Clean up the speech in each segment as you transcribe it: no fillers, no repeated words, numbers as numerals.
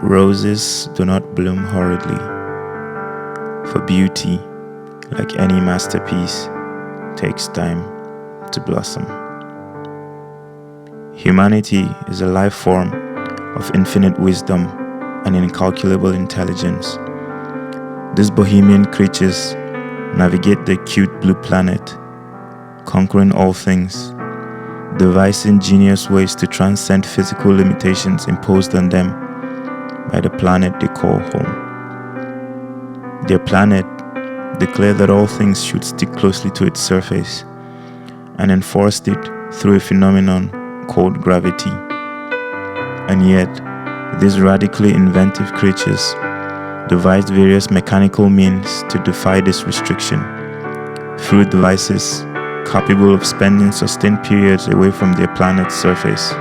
Roses do not bloom hurriedly, for beauty, like any masterpiece, takes time to blossom. Humanity is a life form of infinite wisdom and incalculable intelligence. These bohemian creatures navigate the cute blue planet, conquering all things, devising ingenious ways to transcend physical limitations imposed on them by the planet they call home. Their planet declared that all things should stick closely to its surface and enforced it through a phenomenon called gravity. And yet, these radically inventive creatures devised various mechanical means to defy this restriction through devices capable of spending sustained periods away from their planet's surface.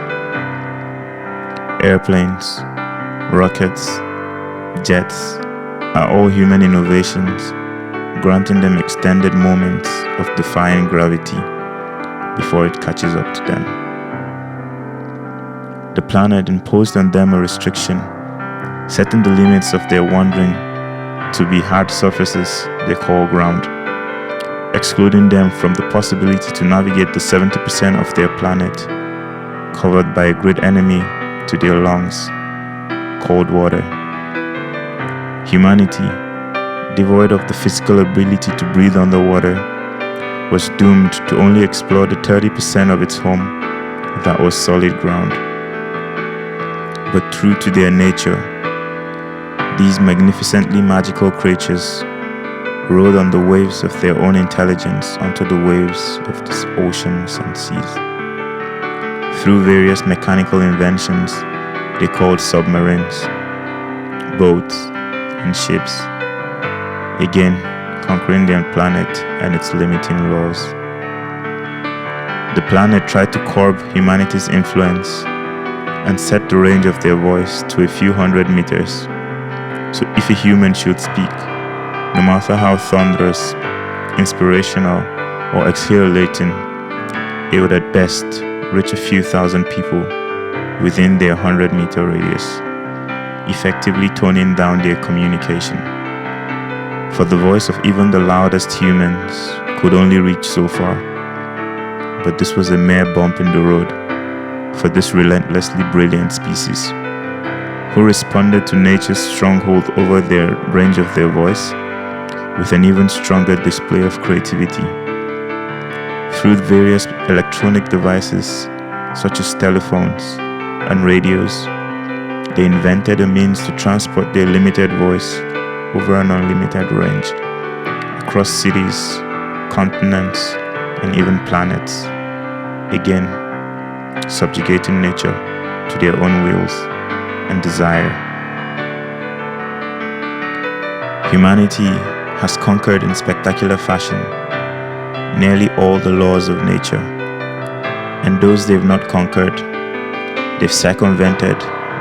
Airplanes, rockets, jets are all human innovations, granting them extended moments of defying gravity before it catches up to them. The planet imposed on them a restriction, setting the limits of their wandering to be hard surfaces they call ground, excluding them from the possibility to navigate the 70% of their planet covered by a great enemy to their lungs, cold water. Humanity, devoid of the physical ability to breathe underwater, was doomed to only explore the 30% of its home that was solid ground. But true to their nature, these magnificently magical creatures rode on the waves of their own intelligence onto the waves of the oceans and seas. Through various mechanical inventions they called submarines, boats, and ships, again conquering their planet and its limiting laws. The planet tried to curb humanity's influence and set the range of their voice to a few hundred meters. So if a human should speak, no matter how thunderous, inspirational, or exhilarating, it would at best reach a few thousand people within their 100-meter radius, effectively toning down their communication. For the voice of even the loudest humans could only reach so far. But this was a mere bump in the road for this relentlessly brilliant species, who responded to nature's stronghold over their range of their voice with an even stronger display of creativity. Through various electronic devices such as telephones and radios, they invented a means to transport their limited voice over an unlimited range across cities, continents, and even planets, again subjugating nature to their own wills and desire. Humanity has conquered in spectacular fashion nearly all the laws of nature, and those they've not conquered, they've circumvented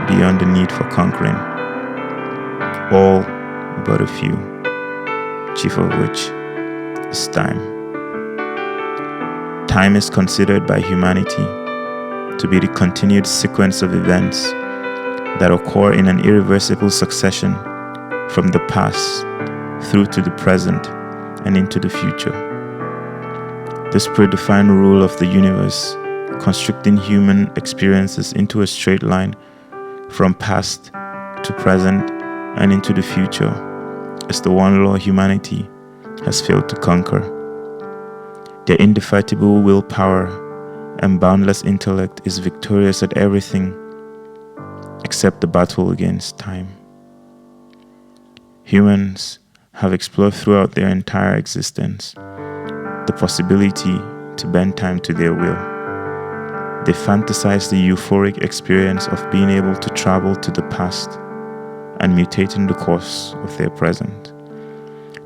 beyond the need for conquering. All but a few, chief of which is time. Time is considered by humanity to be the continued sequence of events that occur in an irreversible succession from the past through to the present and into the future. This predefined rule of the universe, constricting human experiences into a straight line from past to present and into the future, is the one law humanity has failed to conquer. Their indefatigable willpower and boundless intellect is victorious at everything except the battle against time. Humans have explored throughout their entire existence the possibility to bend time to their will. They fantasize the euphoric experience of being able to travel to the past and mutating the course of their present.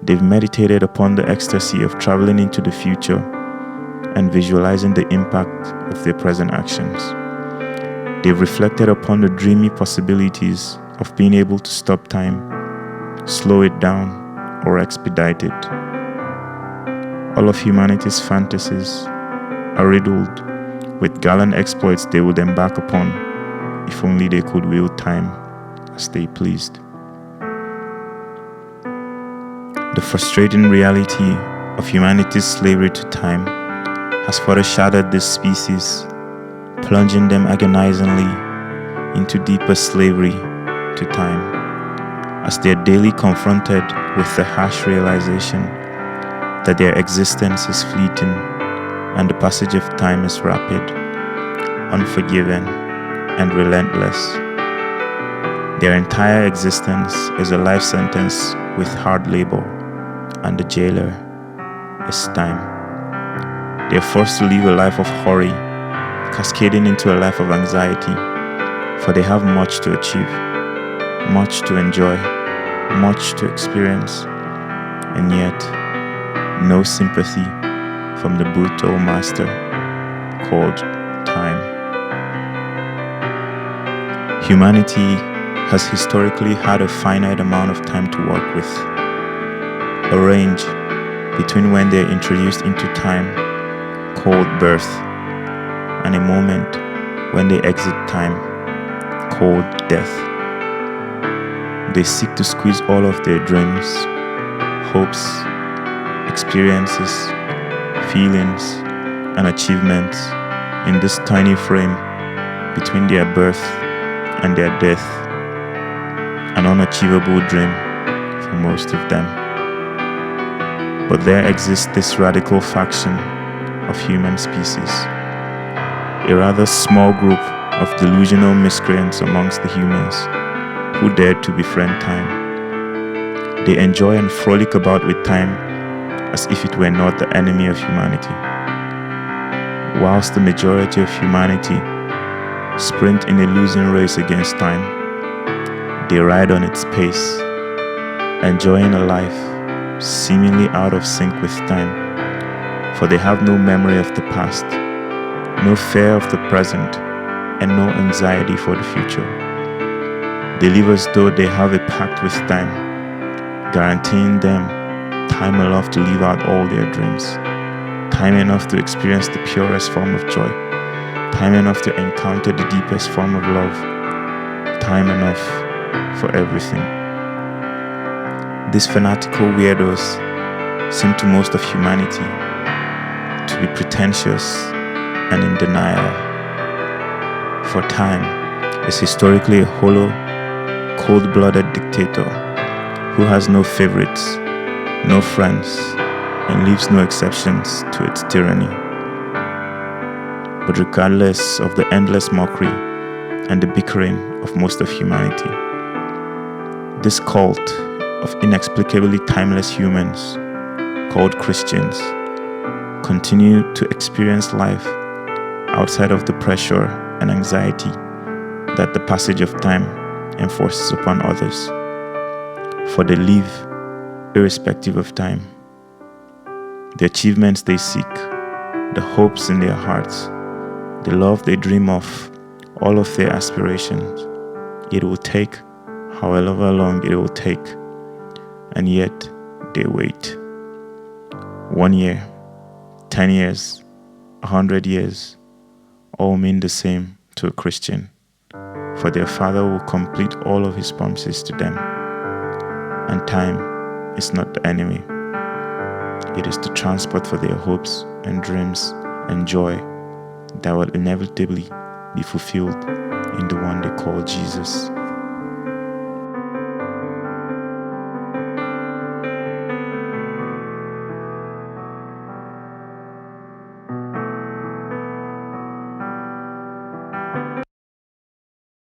They've meditated upon the ecstasy of traveling into the future and visualizing the impact of their present actions. They've reflected upon the dreamy possibilities of being able to stop time, slow it down, or expedite it. All of humanity's fantasies are riddled with gallant exploits they would embark upon if only they could wield time as they pleased. The frustrating reality of humanity's slavery to time has foreshadowed this species, plunging them agonizingly into deeper slavery to time, as they are daily confronted with the harsh realization that their existence is fleeting and the passage of time is rapid, unforgiving, and relentless. Their entire existence is a life sentence with hard labor, and the jailer is time. They are forced to live a life of hurry, cascading into a life of anxiety, for they have much to achieve, much to enjoy, much to experience, and yet no sympathy from the brutal master called time. Humanity has historically had a finite amount of time to work with, a range between when they are introduced into time, called birth, and a moment when they exit time, called death. They seek to squeeze all of their dreams, hopes, experiences, feelings, and achievements in this tiny frame between their birth and their death, an unachievable dream for most of them. But there exists this radical faction of human species, a rather small group of delusional miscreants amongst the humans who dare to befriend time. They enjoy and frolic about with time as if it were not the enemy of humanity, whilst the majority of humanity sprint in a losing race against time. They ride on its pace, enjoying a life seemingly out of sync with time, for they have no memory of the past, no fear of the present, and no anxiety for the future. They live as though they have a pact with time, guaranteeing them time enough to live out all their dreams, time enough to experience the purest form of joy, time enough to encounter the deepest form of love, time enough for everything. These fanatical weirdos seem to most of humanity to be pretentious and in denial, for time is historically a hollow, cold-blooded dictator who has no favorites, no friends, and leaves no exceptions to its tyranny. But regardless of the endless mockery and the bickering of most of humanity, this cult of inexplicably timeless humans, called Christians, continue to experience life outside of the pressure and anxiety that the passage of time enforces upon others. For they live irrespective of time. The achievements they seek, the hopes in their hearts, the love they dream of, all of their aspirations, it will take however long it will take, and yet they wait. 1 year, 10 years, 100 years, all mean the same to a Christian, for their Father will complete all of His promises to them, and time is not the enemy. It is the transport for their hopes and dreams and joy that will inevitably be fulfilled in the one they call Jesus.